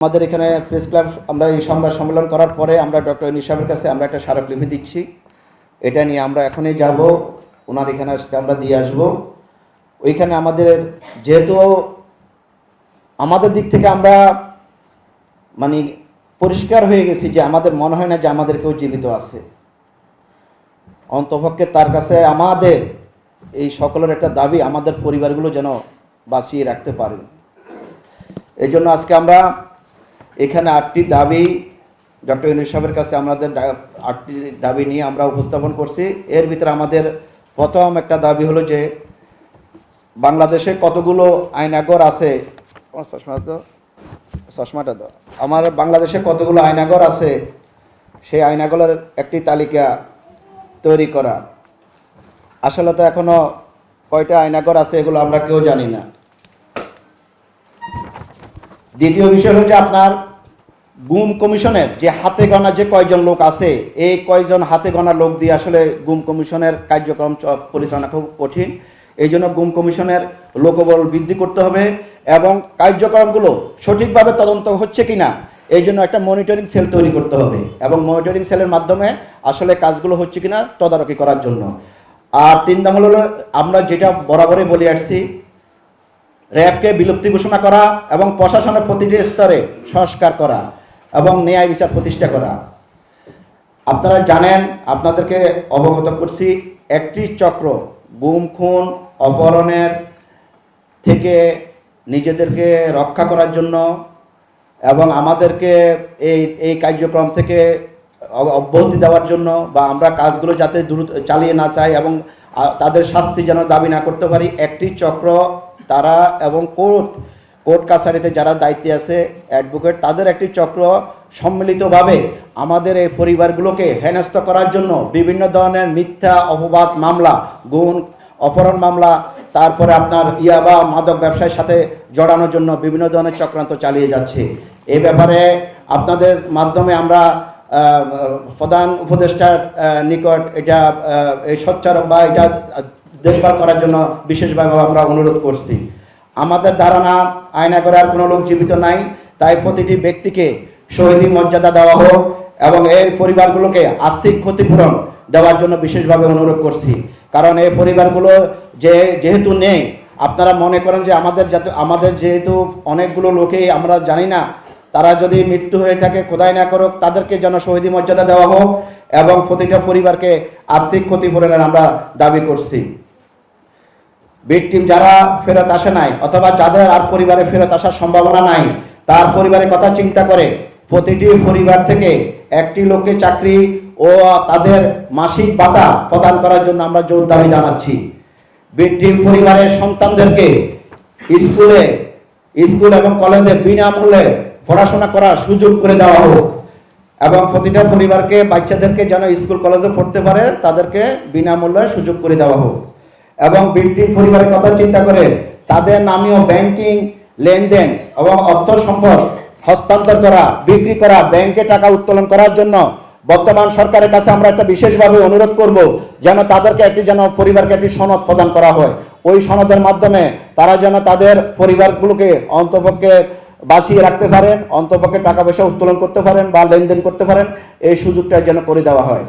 আমাদের এখানে press club আমরা এই সংবাদ সম্মেলন করার পরে আমরা ডক্টর ইউনূস সাহেবের কাছে আমরা একটা স্মারকলিপি দিচ্ছি। এটা নিয়ে আমরা এখনই যাব, ওনার এখানে আজকে আমরা দিয়ে আসব। ওইখানে আমাদের যেহেতু আমাদের দিক থেকে আমরা মানে পরিষ্কার হয়ে গেছি যে আমাদের মনে হয় না যে আমাদের কেউ জীবিত আছে। অন্তপক্ষে তার কাছে আমাদের এই সকলের একটা দাবি, আমাদের পরিবারগুলো যেন বাঁচিয়ে রাখতে পারেন। এই জন্য আজকে আমরা এখানে 8টি দাবি ডক্টর ইউনূস সাহেবের কাছে আমাদের 8টি দাবি নিয়ে আমরা উপস্থাপন করছি। এর ভিতরে আমাদের প্রথম একটা দাবি হলো যে বাংলাদেশে কতগুলো আয়নাঘর আছে, চশমাটা দাও, আমার বাংলাদেশে কতগুলো আয়নাঘর আছে সেই আয়নাঘরের একটি তালিকা তৈরি করা। আসলে তো এখনো কয়টা আয়নাঘর আছে এগুলো আমরা কেউ জানি না। দ্বিতীয় বিষয় হচ্ছে আপনার গুম কমিশনের যে হাতে গোনা যে কয়জন লোক আছে, এই কয়জন হাতে গোনা লোক দিয়ে আসলে গুম কমিশনের কার্যক্রম পরিচালনা খুব কঠিন। এই জন্য গুম কমিশনের লোকবল বৃদ্ধি করতে হবে এবং কার্যক্রমগুলো সঠিকভাবে তদন্ত হচ্ছে কিনা এই জন্য একটা মনিটরিং সেল তৈরি করতে হবে এবং মনিটরিং সেলের মাধ্যমে আসলে কাজগুলো হচ্ছে কিনা তদারকি করার জন্য। আর 3 নম্বর হলো আমরা যেটা বরাবরই বলে আসছি, র্যাবকে বিলুপ্তি ঘোষণা করা এবং প্রশাসনের প্রতিটি স্তরে সংস্কার করা এবং ন্যায় বিচার প্রতিষ্ঠা করা। আপনারা জানেন, আপনাদেরকে অবগত করছি, একটি চক্র গুম খুন অপহরণের থেকে নিজেদেরকে রক্ষা করার জন্য এবং আমাদেরকে এই কার্যক্রম থেকে অব্যাহতি দেওয়ার জন্য বা আমরা কাজগুলো যাতে দ্রুত চালিয়ে না চাই এবং তাদের শাস্তি যেন দাবি না করতে পারি, একটি চক্র তারা এবং কোর্ট কাছারিতে যারা দায়িত্বে আছে অ্যাডভোকেট, তাদের একটি চক্র সম্মিলিতভাবে আমাদের এই পরিবারগুলোকে হেনস্থ করার জন্য বিভিন্ন ধরনের মিথ্যা অপবাদ মামলা, গুম অপহরণ মামলা, তারপরে আপনার ইয়াবা মাদক ব্যবসায়ের সাথে জড়ানোর জন্য বিভিন্ন ধরনের চক্রান্ত চালিয়ে যাচ্ছে। এই ব্যাপারে আপনাদের মাধ্যমে আমরা প্রধান উপদেষ্টার নিকট এটা এই সোচ্চার বা এটা দেখভাল করার জন্য বিশেষভাবে আমরা অনুরোধ করছি। আমাদের ধারণা আয়নাঘরে আর কোনো লোক জীবিত নাই, তাই প্রতিটি ব্যক্তিকে শহীদি মর্যাদা দেওয়া হোক এবং এই পরিবারগুলোকে আর্থিক ক্ষতিপূরণ দেওয়ার জন্য বিশেষভাবে অনুরোধ করছি। কারণ এই পরিবারগুলো যেহেতু নেই, আপনারা মনে করেন যে আমাদের যেহেতু অনেকগুলো লোকেই আমরা জানি না, তারা যদি মৃত্যু হয়ে থাকে খোদাই না করুক, তাদেরকে যেন শহীদি মর্যাদা দেওয়া হোক এবং প্রতিটা পরিবারকে আর্থিক ক্ষতিপূরণের আমরা দাবি করছি। ভিকটিম যারা ফেরত আসে নাই অথবা যাদের আর পরিবারে ফেরত আসার সম্ভাবনা নাই, তার পরিবারের কথা চিন্তা করে প্রতিটি পরিবার থেকে একটি লোককে চাকরি ও তাদের মাসিক ভাতা প্রদান করার জন্য আমরা জোর দাবি জানাচ্ছি। ভিকটিম পরিবারের সন্তানদেরকে স্কুল এবং কলেজে বিনামূল্যে পড়াশোনা করার সুযোগ করে দেওয়া হোক এবং প্রতিটা পরিবারকে বাচ্চাদেরকে যেন স্কুল কলেজে পড়তে পারে তাদেরকে বিনামূল্যে সুযোগ করে দেওয়া হোক এবং ভিকটিম পরিবারের কথা চিন্তা করে তাদের নামীয় ব্যাংকিং লেনদেন এবং অর্থ সম্পদ হস্তান্তর করা, বিক্রি করা, ব্যাংকে টাকা উত্তোলন করার জন্য বর্তমান সরকারের কাছে আমরা একটা বিশেষভাবে অনুরোধ করব যেন তাদেরকে পরিবারকে একটি সনদ প্রদান করা হয়। ওই সনদের মাধ্যমে তারা যেন তাদের পরিবারগুলোকে অন্তপক্ষে বাঁচিয়ে রাখতে পারেন, অন্তপক্ষে টাকা পয়সা উত্তোলন করতে পারেন বা লেনদেন করতে পারেন, এই সুযোগটা যেন করে দেওয়া হয়।